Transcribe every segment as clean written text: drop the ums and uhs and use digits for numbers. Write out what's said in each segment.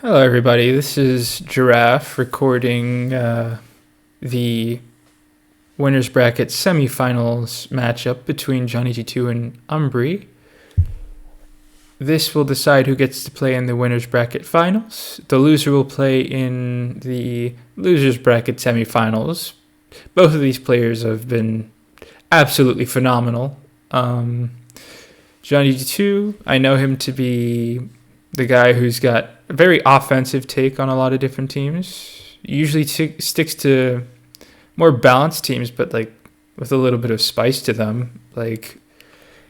Hello, everybody. This is Giraffe recording the winners bracket semifinals matchup between Johnnyg2 and Umbry. This will decide who gets to play in the winners bracket finals. The loser will play in the losers bracket semifinals. Both of these players have been absolutely phenomenal. Johnnyg2, I know him to be the guy who's got a very offensive take on a lot of different teams. Usually sticks to more balanced teams, but like with a little bit of spice to them. Like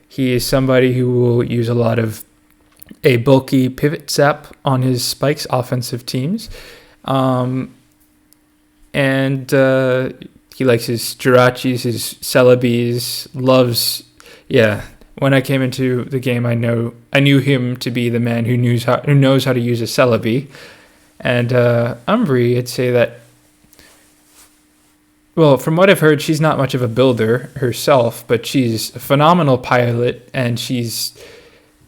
he is somebody who will use a lot of a bulky pivot zap on his spikes offensive teams. And he likes his Jirachis, his Celebes, loves, when I came into the game, I knew him to be the man who knows how to use a Celebi. And Umbry, I'd say that, well, from what I've heard, she's not much of a builder herself, but she's a phenomenal pilot, and she's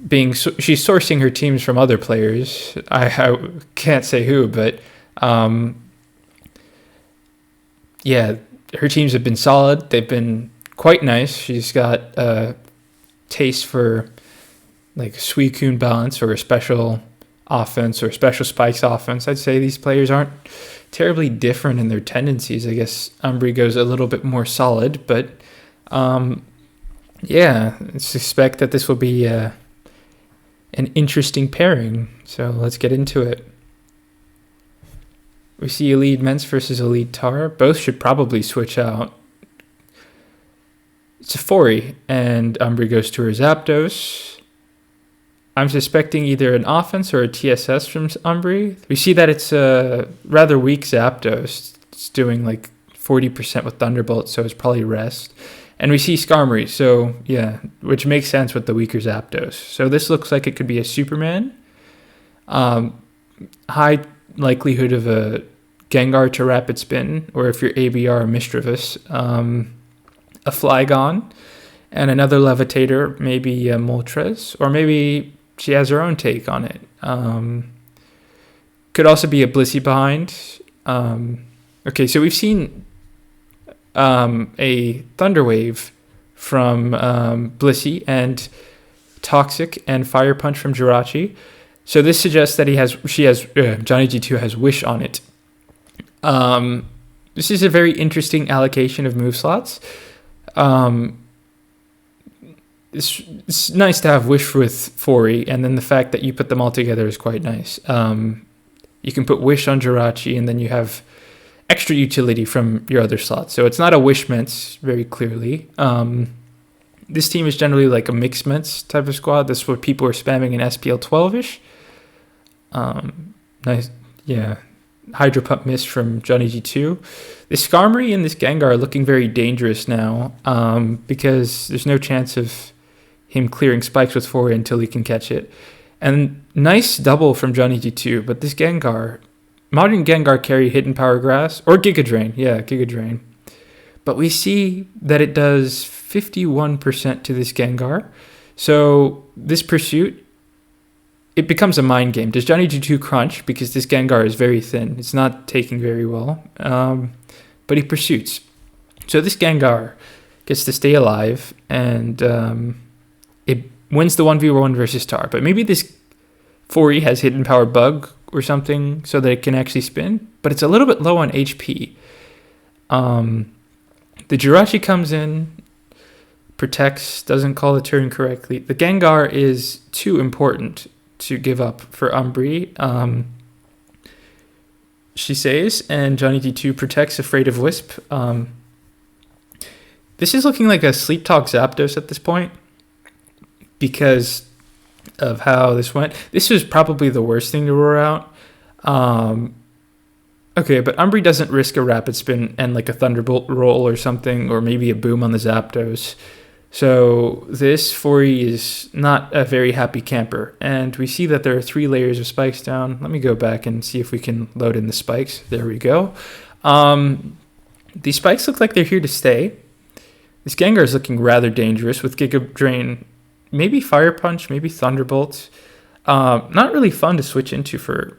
sourcing her teams from other players. I can't say who, but her teams have been solid. They've been quite nice. She's got taste for like Suicune balance or a special offense or special spikes offense. I'd say these players aren't terribly different in their tendencies. I guess Umbry goes a little bit more solid, but I suspect that this will be an interesting pairing. So let's get into it. We see Elite Mence versus Elite Tar. Both should probably switch out. It's a Fori, and Umbry goes to her Zapdos. I'm suspecting either an offense or a TSS from Umbry. We see that it's a rather weak Zapdos. It's doing like 40% with Thunderbolt, so it's probably rest. And we see Skarmory, which makes sense with the weaker Zapdos. So this looks like it could be a Superman. High likelihood of a Gengar to Rapid Spin, or if you're ABR or Mischievous, a Flygon, and another Levitator, maybe a Moltres, or maybe she has her own take on it. Could also be a Blissey behind. So we've seen a Thunder Wave from Blissey and Toxic and Fire Punch from Jirachi. So this suggests that Johnnyg2 has Wish on it. This is a very interesting allocation of move slots. It's nice to have Wish with Fori, and then the fact that you put them all together is quite nice. You can put Wish on Jirachi, and then you have extra utility from your other slots. So it's not a Wish Mence, very clearly. This team is generally like a Mix Mence type of squad. This is what people are spamming in SPL 12-ish. Nice, yeah. Hydro Pump Miss from Johnnyg2. This Skarmory and this Gengar are looking very dangerous now because there's no chance of him clearing spikes with Fori until he can catch it. And nice double from Johnnyg2, but this Gengar, modern Gengar carry Hidden Power Grass or Giga Drain. Yeah, Giga Drain. But we see that it does 51% to this Gengar. So this pursuit, it becomes a mind game. Does Johnnyg2 crunch? Because this Gengar is very thin. It's not taking very well. But he pursues. So this Gengar gets to stay alive, and it wins the 1v1 versus Tar. But maybe this Fori has Hidden Power Bug or something so that it can actually spin. But it's a little bit low on HP. The Jirachi comes in, protects, doesn't call the turn correctly. The Gengar is too important to give up for Umbry. She says, and Johnnyg2 protects, afraid of Wisp. This is looking like a Sleep Talk Zapdos at this point because of how this went. This was probably the worst thing to roar out. But Umbry doesn't risk a Rapid Spin and like a Thunderbolt roll or something, or maybe a Boom on the Zapdos. So this Fori is not a very happy camper. And we see that there are 3 layers of spikes down. Let me go back and see if we can load in the spikes. There we go. These spikes look like they're here to stay. This Gengar is looking rather dangerous with Giga Drain, maybe Fire Punch, maybe Thunderbolt. Not really fun to switch into for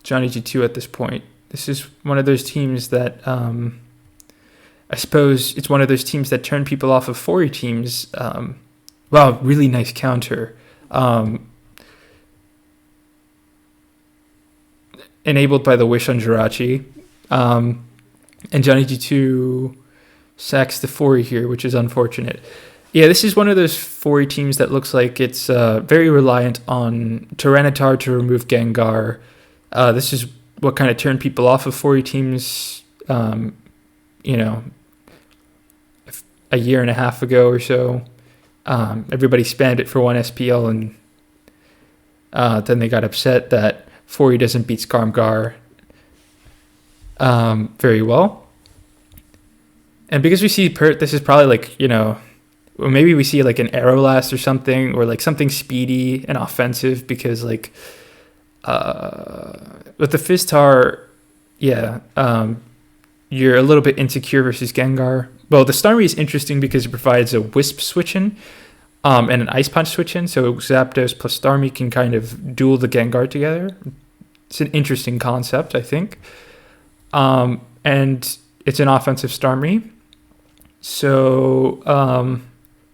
Johnnyg2 at this point. This is one of those teams that I suppose it's one of those teams that turn people off of 4E teams. Wow, really nice counter. Enabled by the Wish on Jirachi. And Johnnyg2 sacks the 4E here, which is unfortunate. Yeah, this is one of those 4E teams that looks like it's very reliant on Tyranitar to remove Gengar. This is what kind of turned people off of 4E teams, a year and a half ago or so. Everybody spammed it for one SPL, and then they got upset that 4E doesn't beat Skarmgar very well. And because we see this is probably like, or maybe we see like an Aerolast or something, or like something speedy and offensive, because like with the Fizztar, you're a little bit insecure versus Gengar. Well, the Starmie is interesting because it provides a Wisp switch-in and an Ice Punch switch-in, so Zapdos plus Starmie can kind of duel the Gengar together. It's an interesting concept, I think. And it's an offensive Starmie. So,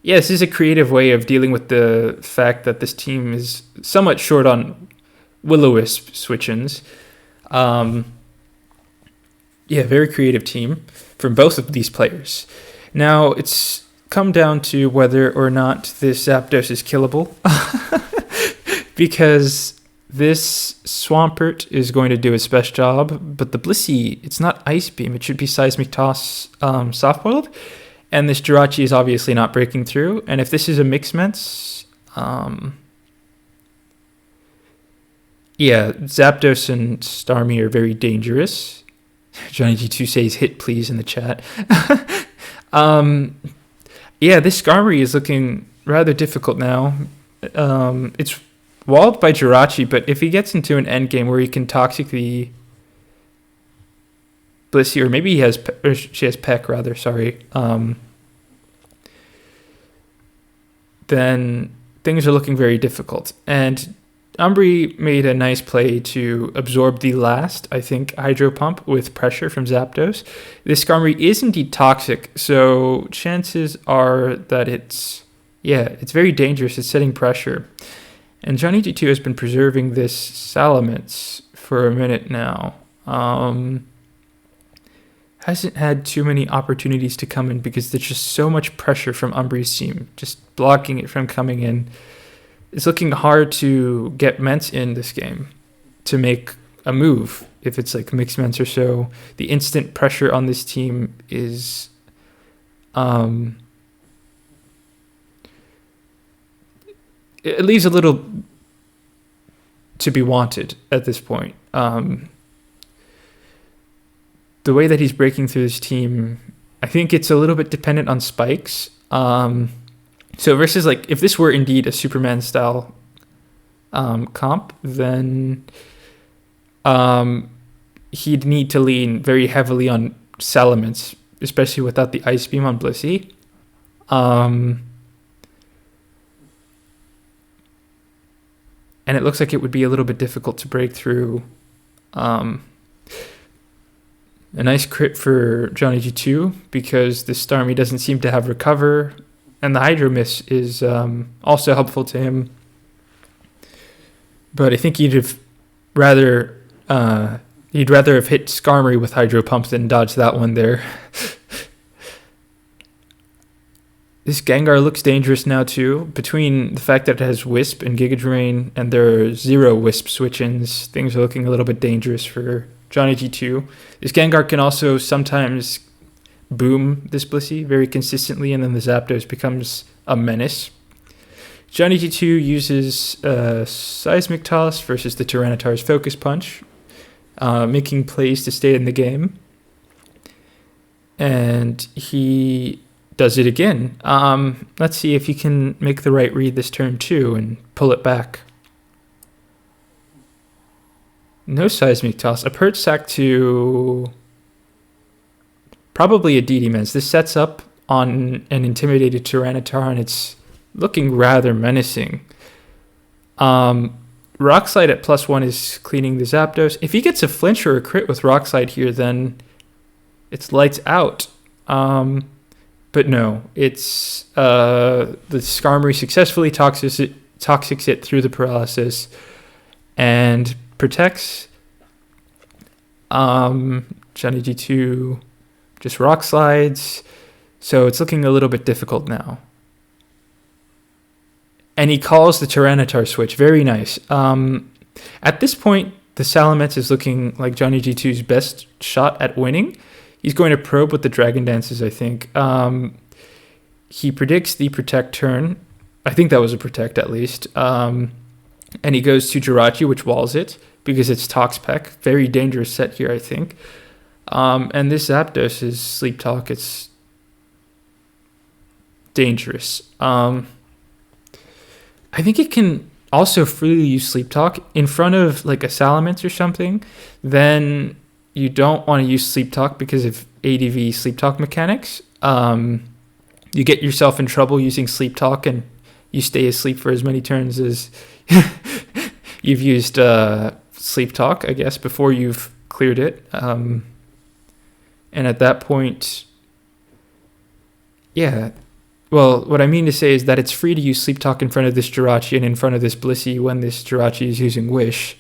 this is a creative way of dealing with the fact that this team is somewhat short on Will-O-Wisp switch-ins. Very creative team from both of these players. Now, it's come down to whether or not this Zapdos is killable. Because this Swampert is going to do its best job, but the Blissey, it's not Ice Beam. It should be Seismic Toss soft-boiled. And this Jirachi is obviously not breaking through. And if this is a Mixments, Zapdos and Starmie are very dangerous. Johnnyg2 says hit please in the chat. This Skarmory is looking rather difficult now. It's walled by Jirachi, but if he gets into an endgame where he can Toxic the Blissey, or maybe she has Peck rather, then things are looking very difficult. And Umbry made a nice play to absorb the last, I think, Hydro Pump with pressure from Zapdos. This Skarmory is indeed toxic, so chances are that it's very dangerous. It's setting pressure. And Johnnyg2 has been preserving this Salamence for a minute now. Hasn't had too many opportunities to come in because there's just so much pressure from Umbry's team, just blocking it from coming in. It's looking hard to get Ments in this game to make a move. If it's like mixed Ments or so, the instant pressure on this team is it leaves a little to be wanted at this point. The way that he's breaking through this team, I think it's a little bit dependent on spikes. So versus like if this were indeed a Superman style comp, then he'd need to lean very heavily on Salamence, especially without the Ice Beam on Blissey. And it looks like it would be a little bit difficult to break through. A nice crit for Johnnyg2 because the Starmie doesn't seem to have Recover, and the Hydro Miss is also helpful to him. But I think he'd rather have hit Skarmory with Hydro Pump than dodge that one there. This Gengar looks dangerous now too. Between the fact that it has Wisp and Giga Drain and there are 0 Wisp switch-ins, things are looking a little bit dangerous for Johnnyg2. This Gengar can also sometimes boom this Blissey very consistently, and then the Zapdos becomes a menace. Johnnyg2 uses Seismic Toss versus the Tyranitar's Focus Punch, making plays to stay in the game. And he does it again. Let's see if he can make the right read this turn too and pull it back. No Seismic Toss. A Perch Sack to probably a DD Mens. This sets up on an intimidated Tyranitar, and it's looking rather menacing. Rock Slide at +1 is cleaning the Zapdos. If he gets a flinch or a crit with Rock Slide here, then it's lights out. But no, it's the Skarmory successfully toxics it through the paralysis and protects. Johnnyg2 just Rock Slides, so it's looking a little bit difficult now. And he calls the Tyranitar switch. Very nice. At this point, the Salamence is looking like Johnnyg2's best shot at winning. He's going to probe with the Dragon Dances, I think. He predicts the Protect turn. I think that was a Protect at least. And he goes to Jirachi, which walls it because it's Toxpeck. Very dangerous set here, I think. And this Zapdos is Sleep Talk. It's dangerous. I think it can also freely use Sleep Talk in front of like a Salamence or something. Then you don't want to use Sleep Talk because of ADV Sleep Talk mechanics. You get yourself in trouble using Sleep Talk and you stay asleep for as many turns as you've used Sleep Talk, I guess, before you've cleared it. And at that point, yeah. Well, what I mean to say is that it's free to use Sleep Talk in front of this Jirachi and in front of this Blissey when this Jirachi is using Wish.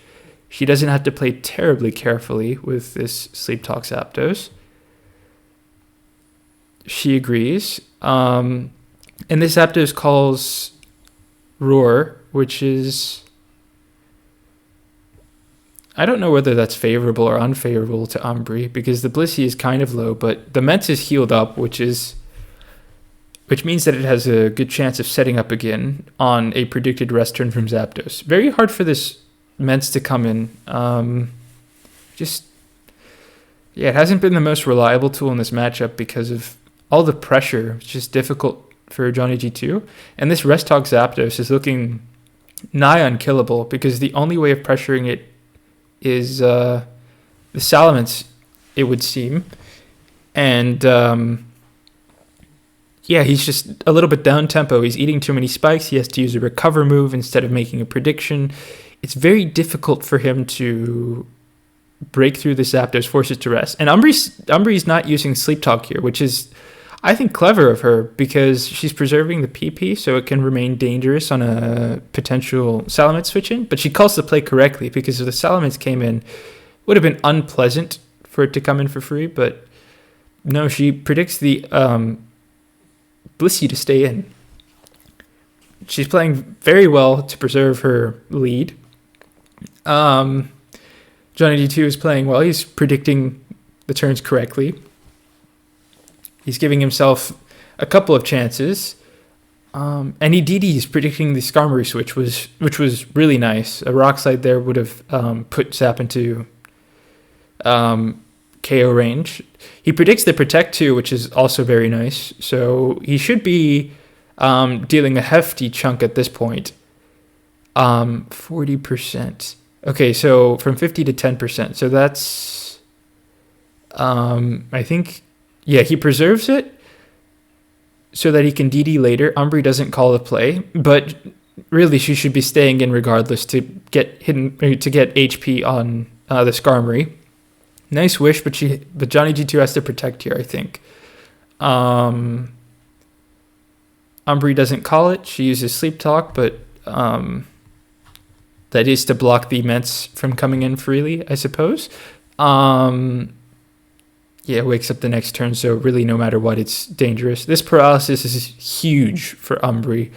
She doesn't have to play terribly carefully with this Sleep Talk Zapdos. She agrees. And this Zapdos calls Roar, which is... I don't know whether that's favorable or unfavorable to Umbry, because the Blissey is kind of low, but the Mence is healed up, which means that it has a good chance of setting up again on a predicted rest turn from Zapdos. Very hard for this Mence to come in. It hasn't been the most reliable tool in this matchup because of all the pressure. It's just difficult for Johnnyg2. And this Rest Talk Zapdos is looking nigh unkillable because the only way of pressuring it is the Salamence, it would seem. And... he's just a little bit down tempo. He's eating too many spikes. He has to use a recover move instead of making a prediction. It's very difficult for him to break through the Zapdos, force it to rest. And Umbry's not using Sleep Talk here, which is, I think, clever of her because she's preserving the PP so it can remain dangerous on a potential Salamence switch in. But she calls the play correctly because if the Salamence came in, it would have been unpleasant for it to come in for free. But no, she predicts the... Blissey to stay in. She's playing very well to preserve her lead. Johnnyg2 is playing well. He's predicting the turns correctly. He's giving himself a couple of chances. And he DD's predicting the Skarmory switch, which was really nice. A Rock Slide there would have put Zap into KO range. He predicts the Protect too, which is also very nice. So he should be dealing a hefty chunk at this point. 40%. Okay, so from 50 to 10%. So that's, I think, he preserves it so that he can DD later. Umbry doesn't call the play, but really she should be staying in regardless to get HP on the Skarmory. Nice Wish, but Johnnyg2 has to protect here, I think. Umbry doesn't call it. She uses Sleep Talk, but that is to block the Mence from coming in freely, I suppose. Wakes up the next turn, so really no matter what, it's dangerous. This paralysis is huge for Umbry.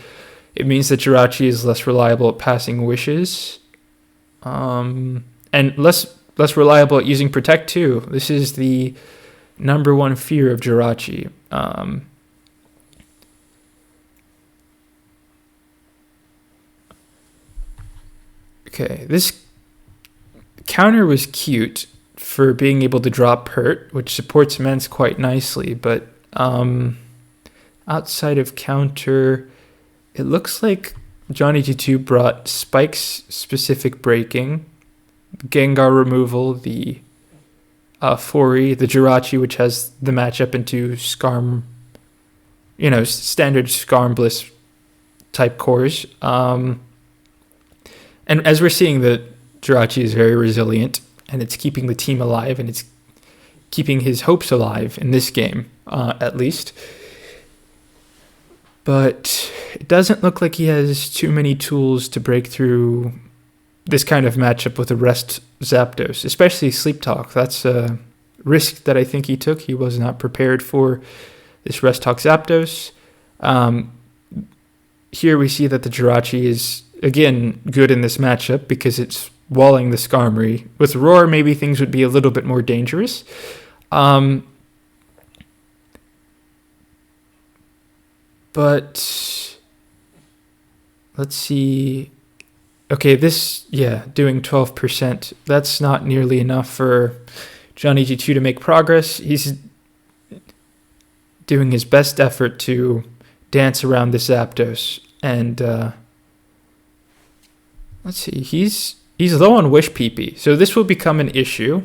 It means that Jirachi is less reliable at passing wishes. And less reliable at using Protect too. This is the number one fear of Jirachi. Okay, this counter was cute for being able to drop Hurt, which supports Mence quite nicely, but outside of counter, it looks like Johnnyg2 brought Spike's specific breaking, Gengar removal, the Fori, the Jirachi, which has the matchup into Skarm, standard Skarm Bliss type cores. And as we're seeing, the Jirachi is very resilient, and it's keeping the team alive, and it's keeping his hopes alive in this game, at least. But it doesn't look like he has too many tools to break through this kind of matchup with a rest Zapdos, especially Sleep Talk. That's a risk that I think he took. He was not prepared for this rest Talk Zapdos. Here we see that the Jirachi is, again, good in this matchup because it's walling the Skarmory. With Roar, maybe things would be a little bit more dangerous. But let's see. Okay, doing 12%. That's not nearly enough for Johnnyg2 to make progress. He's doing his best effort to dance around the Zapdos. And let's see, he's low on Wish PP, so this will become an issue.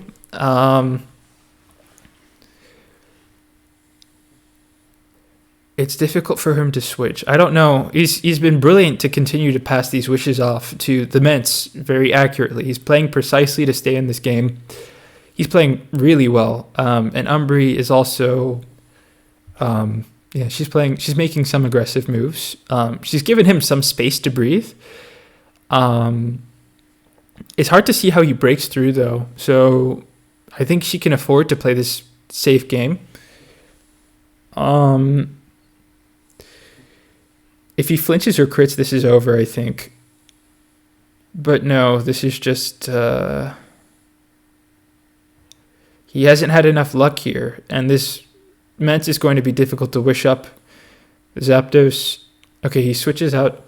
It's difficult for him to switch. I don't know. He's been brilliant to continue to pass these wishes off to the Ments very accurately. He's playing precisely to stay in this game. He's playing really well. And Umbry is also, she's making some aggressive moves. She's given him some space to breathe. It's hard to see how he breaks through though. So I think she can afford to play this safe game. If he flinches or crits, this is over, I think. But no, this is just... he hasn't had enough luck here. And this Ments is going to be difficult to wish up. Zapdos. Okay, he switches out.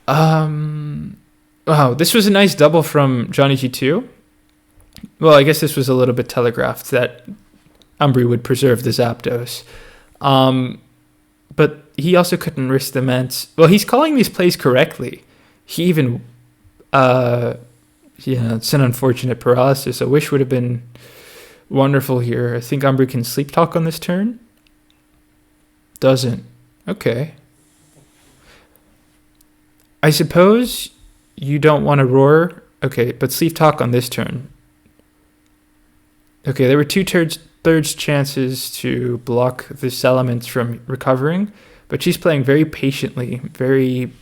Wow, this was a nice double from Johnnyg2. Well, I guess this was a little bit telegraphed that Umbry would preserve the Zapdos. But he also couldn't risk the Ments. Well, he's calling these plays correctly. He even, it's an unfortunate paralysis. A wish would have been wonderful here. I think Umbry can Sleep Talk on this turn. Doesn't. Okay. I suppose you don't want to Roar. Okay, but Sleep Talk on this turn. Okay, there were thirds chances to block this element from recovering, but she's playing very patiently, very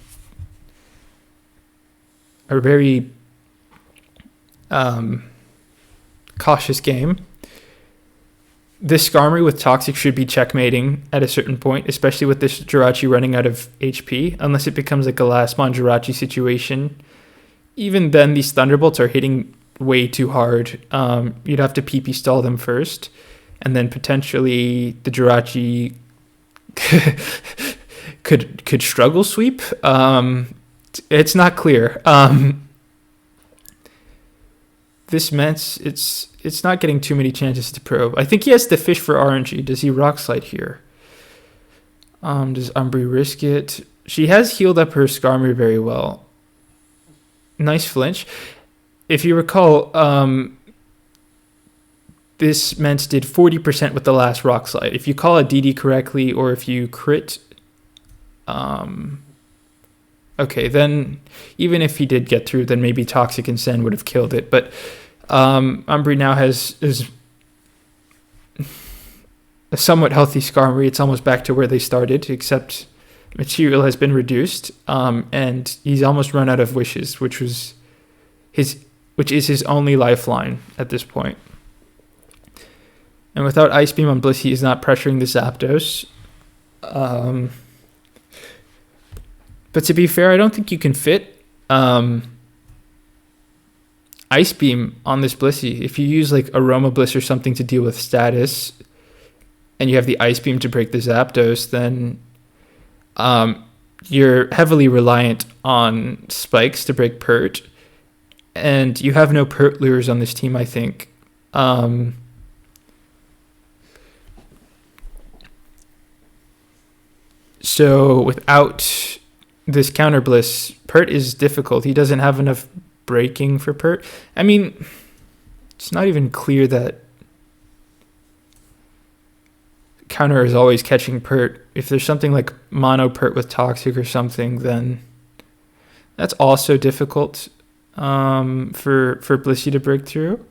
cautious game. This Skarmory with Toxic should be checkmating at a certain point, especially with this Jirachi running out of HP, unless it becomes like a last mon Jirachi situation. Even then, these Thunderbolts are hitting way too hard. You'd have to PP stall them first, and then potentially the Jirachi could struggle sweep. It's not clear. This Ments, it's not getting too many chances to probe. I think he has to fish for RNG. Does he Rock Slide here? Does Umbry risk it? She has healed up her Skarmory very well. Nice flinch. If you recall, this Ments did 40% with the last Rock Slide. If you call a DD correctly, or if you crit, okay, then even if he did get through, then maybe Toxic and Sen would have killed it. But Umbry now has a somewhat healthy Skarmory. It's almost back to where they started, except material has been reduced, and he's almost run out of wishes, which is his only lifeline at this point. And without Ice Beam on Blissey, he's not pressuring the Zapdos. But to be fair, I don't think you can fit Ice Beam on this Blissey. If you use like Aroma Bliss or something to deal with status, and you have the Ice Beam to break the Zapdos, then you're heavily reliant on Spikes to break Pert. And you have no Pert lures on this team, I think. So without this counter Bliss, Pert is difficult. He doesn't have enough breaking for Pert. I mean, it's not even clear that counter is always catching Pert. If there's something like mono Pert with Toxic or something, then That's also difficult for Blissey to break through,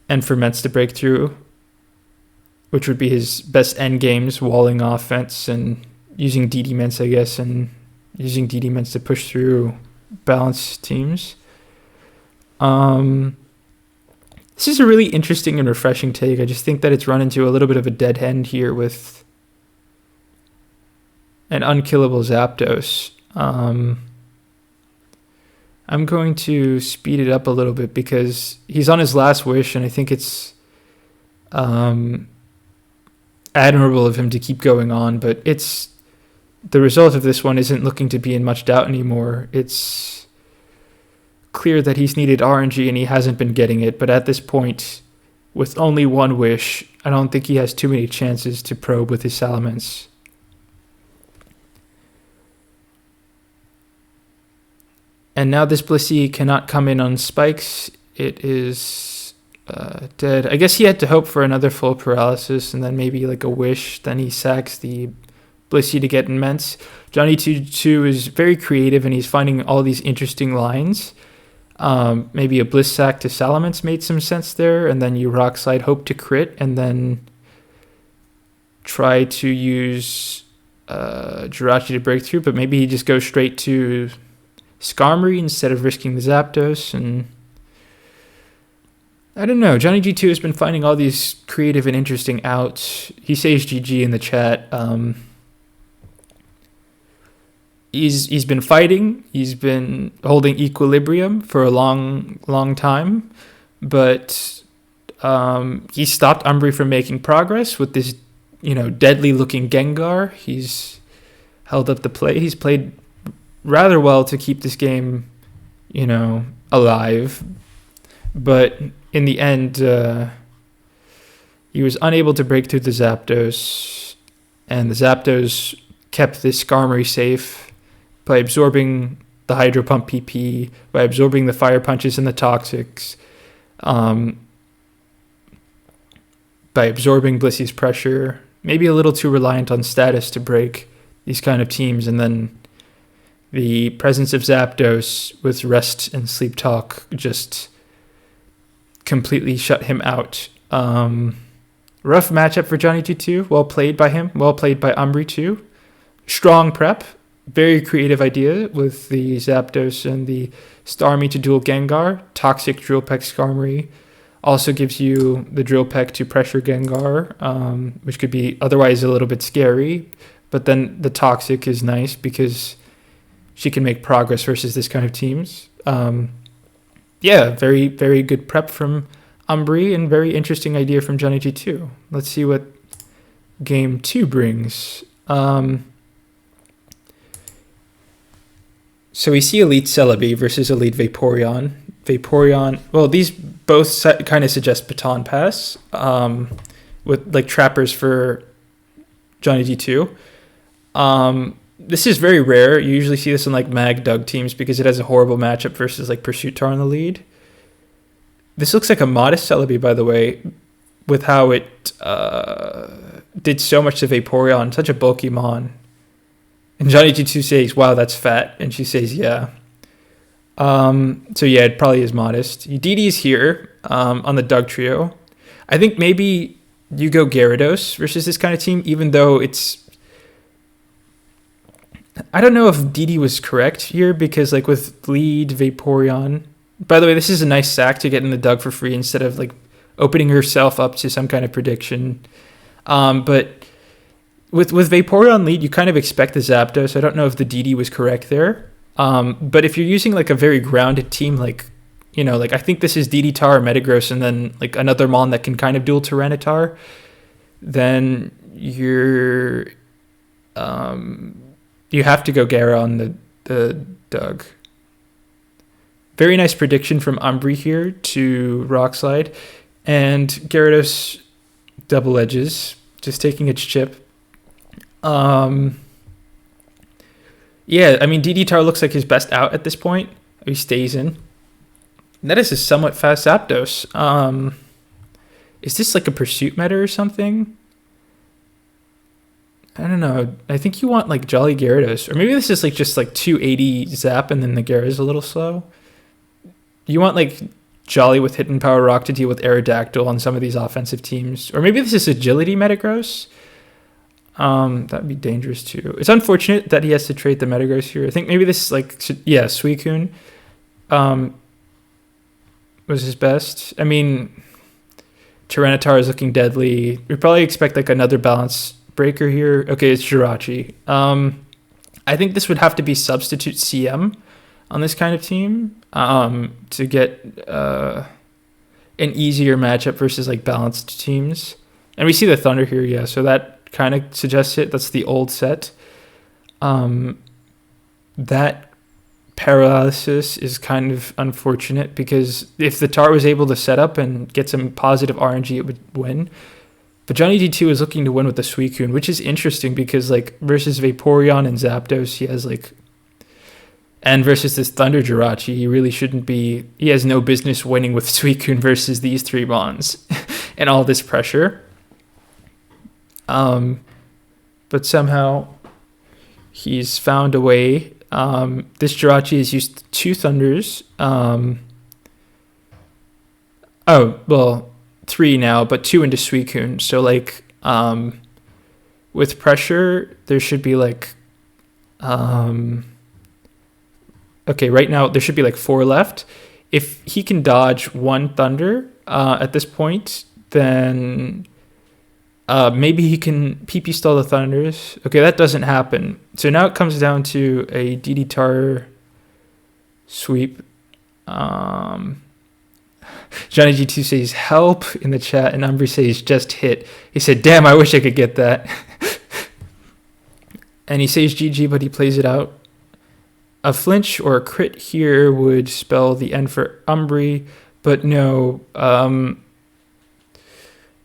and for Mets to break through, which would be his best end games, walling offense and using DD Mets, I guess, and using DD Mets to push through balanced teams. This is a really interesting and refreshing take. I just think that it's run into a little bit of a dead end here with an unkillable Zapdos. I'm going to speed it up a little bit because he's on his last wish, and I think it's admirable of him to keep going on, but it's the result of this one isn't looking to be in much doubt anymore. It's clear that he's needed RNG and he hasn't been getting it, but at this point, with only one wish, I don't think he has too many chances to probe with his Salamence. And now this Blissey cannot come in on spikes. It is dead. I guess he had to hope for another full paralysis and then maybe like a wish. Then he sacks the Blissey to get immense. Johnnyg2 is very creative and he's finding all these interesting lines. Maybe a Bliss sack to Salamence made some sense there, and then you Rock Slide, hope to crit, and then try to use Jirachi to break through, but maybe he just goes straight to Skarmory instead of risking the Zapdos, and I don't know. Johnnyg2 has been finding all these creative and interesting outs. He says GG in the chat. He's been fighting. He's been holding equilibrium for a long time, but he stopped Umbry from making progress with this, deadly looking Gengar. He's held up the play. He's played rather well to keep this game, alive, but in the end, he was unable to break through the Zapdos, and the Zapdos kept this Skarmory safe by absorbing the Hydro Pump PP, by absorbing the Fire Punches and the Toxics, by absorbing Blissey's pressure, maybe a little too reliant on status to break these kind of teams, and then the presence of Zapdos with Rest and Sleep Talk just completely shut him out. Rough matchup for Johnnyg2. Well played by him. Well played by Umbry too. Strong prep. Very creative idea with the Zapdos and the Starmie to dual Gengar. Toxic Drill Peck Skarmory also gives you the Drill Peck to pressure Gengar, which could be otherwise a little bit scary. But then the Toxic is nice because she can make progress versus this kind of teams. Very, very good prep from Umbry and very interesting idea from Johnnyg2. Let's see what game 2 brings. So we see Elite Celebi versus Elite Vaporeon. Well, these both kind of suggest Baton Pass with like trappers for Johnnyg2. This is very rare. You usually see this in like Mag Dug teams because it has a horrible matchup versus like Pursuit Tar in the lead. This looks like a modest Celebi, by the way, with how it did so much to Vaporeon, such a bulky Mon. And Johnnyg2 says, wow, that's fat. And she says, yeah. It probably is modest. DD's here on the Doug trio. I think maybe you go Gyarados versus this kind of team, even though it's... I don't know if DD was correct here because like with lead Vaporeon... By the way, this is a nice sack to get in the Doug for free instead of like opening herself up to some kind of prediction. But... With Vaporeon lead, you kind of expect the Zapdos. I don't know if the DD was correct there. But if you're using like a very grounded team, like I think this is DD Tar or Metagross and then like another Mon that can kind of duel Tyranitar, then you have to go Gara on the Doug. Very nice prediction from Umbry here to Rock Slide. And Gyarados double edges, just taking its chip. DD Tar looks like his best out at this point. He stays in. And that is a somewhat fast Zapdos. Is this like a Pursuit meta or something? I don't know. I think you want like Jolly Gyarados, or maybe this is like just like 280 zap and then the Gyara's a little slow. You want like Jolly with Hidden Power Rock to deal with Aerodactyl on some of these offensive teams, or maybe this is Agility Metagross. That'd be dangerous too. It's unfortunate that he has to trade the Metagross here. I think maybe this Suicune was his best. I mean, Tyranitar is looking deadly. We probably expect like another balance breaker here. Okay, it's Jirachi. I think this would have to be substitute CM on this kind of team to get an easier matchup versus like balanced teams. And we see the Thunder here, yeah, so that kind of suggests it. That's the old set. That paralysis is kind of unfortunate because if the Tar was able to set up and get some positive RNG, it would win. But Johnnyg2 is looking to win with the Suicune, which is interesting because like versus Vaporeon and Zapdos, he has like, and versus this Thunder Jirachi, he really shouldn't be. He has no business winning with Suicune versus these three mons and all this pressure. But somehow he's found a way. This Jirachi has used 2 Thunders. 3 now, but 2 into Suicune. So like with pressure, there should be like right now there should be like 4 left. If he can dodge 1 Thunder at this point, then maybe he can PP stall the Thunders. Okay, that doesn't happen. So now it comes down to a DD Tar sweep. Johnnyg2 says help in the chat, and Umbry says just hit. He said, damn, I wish I could get that. And he says GG, but he plays it out. A flinch or a crit here would spell the end for Umbry, but no.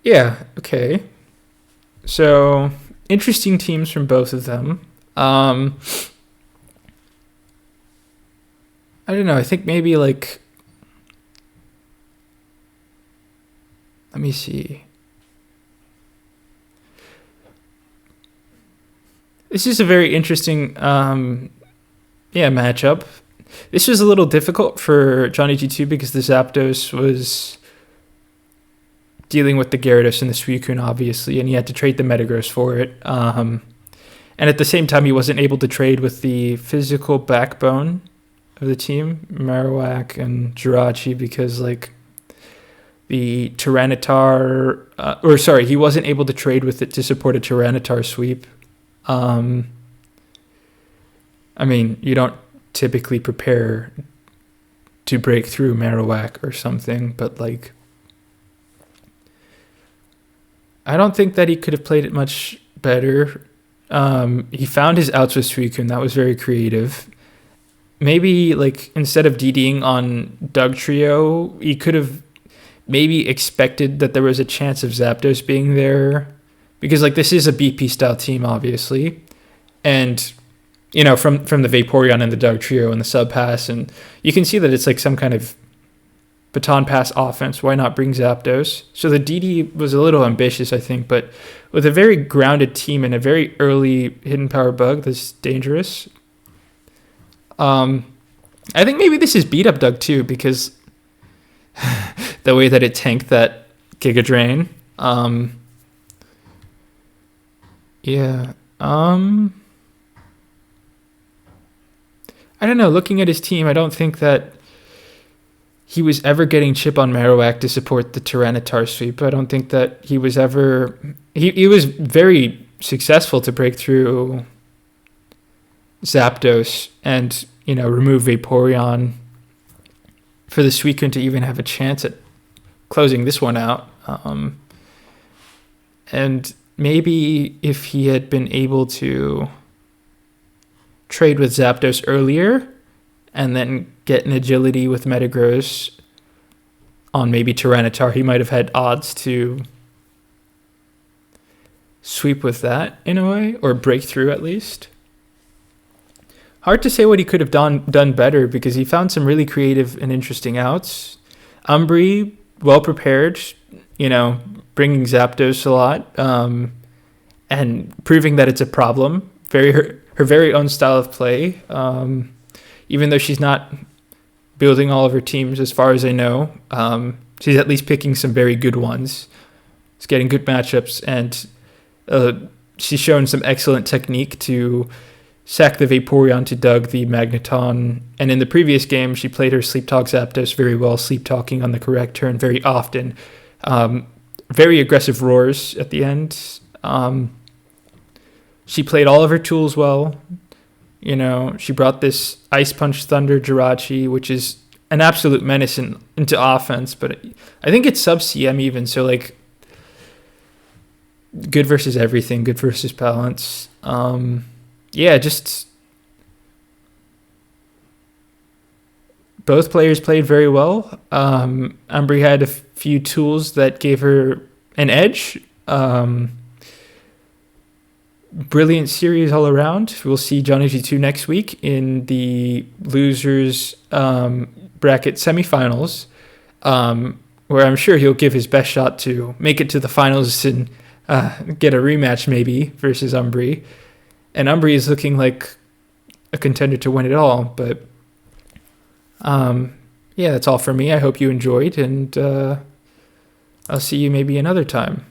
Yeah, okay. So, interesting teams from both of them. I don't know, I think maybe like, let me see. This is a very interesting matchup. This was a little difficult for Johnnyg2 because the Zapdos was dealing with the Gyarados and the Suicune, obviously, and he had to trade the Metagross for it. And at the same time, he wasn't able to trade with the physical backbone of the team, Marowak and Jirachi, because like the Tyranitar, he wasn't able to trade with it to support a Tyranitar sweep. I mean, you don't typically prepare to break through Marowak or something, but like, I don't think that he could have played it much better. He found his outs with Suicune. That was very creative. Maybe like instead of DDing on Dugtrio, he could have maybe expected that there was a chance of Zapdos being there, because like this is a BP style team, obviously, and you know from the Vaporeon and the Dugtrio and the sub pass, and you can see that it's like some kind of baton pass offense. Why not bring Zapdos? So the DD was a little ambitious, I think, but with a very grounded team and a very early hidden power bug that's dangerous. I think maybe this is beat up Doug too, because the way that it tanked that Giga Drain. I don't know. Looking at his team, I don't think that he was ever getting chip on Marowak to support the Tyranitar sweep. I don't think that he was ever... He was very successful to break through Zapdos and, you know, remove Vaporeon for the Suicune to even have a chance at closing this one out. And maybe if he had been able to trade with Zapdos earlier and then get an agility with Metagross on maybe Tyranitar, he might have had odds to sweep with that in a way, or break through at least. Hard to say what he could have done better, because he found some really creative and interesting outs. Umbry, well prepared, you know, bringing Zapdos a lot. and proving that it's a problem. Her very own style of play. Even though she's not building all of her teams, as far as I know, she's at least picking some very good ones. She's getting good matchups, and she's shown some excellent technique to sack the Vaporeon to Doug the Magneton. And in the previous game, she played her Sleep Talk Zapdos very well, Sleep Talking on the correct turn very often. Very aggressive roars at the end. She played all of her tools well. You know, she brought this Ice Punch Thunder Jirachi, which is an absolute menace into offense, but I think it's sub CM even, so like good versus everything, good versus balance. Just both players played very well. Umbry had a few tools that gave her an edge. Brilliant series all around. We'll see Johnnyg2 next week in the losers bracket semifinals, where I'm sure he'll give his best shot to make it to the finals and get a rematch maybe versus Umbry. And Umbry is looking like a contender to win it all. But that's all for me. I hope you enjoyed, and I'll see you maybe another time.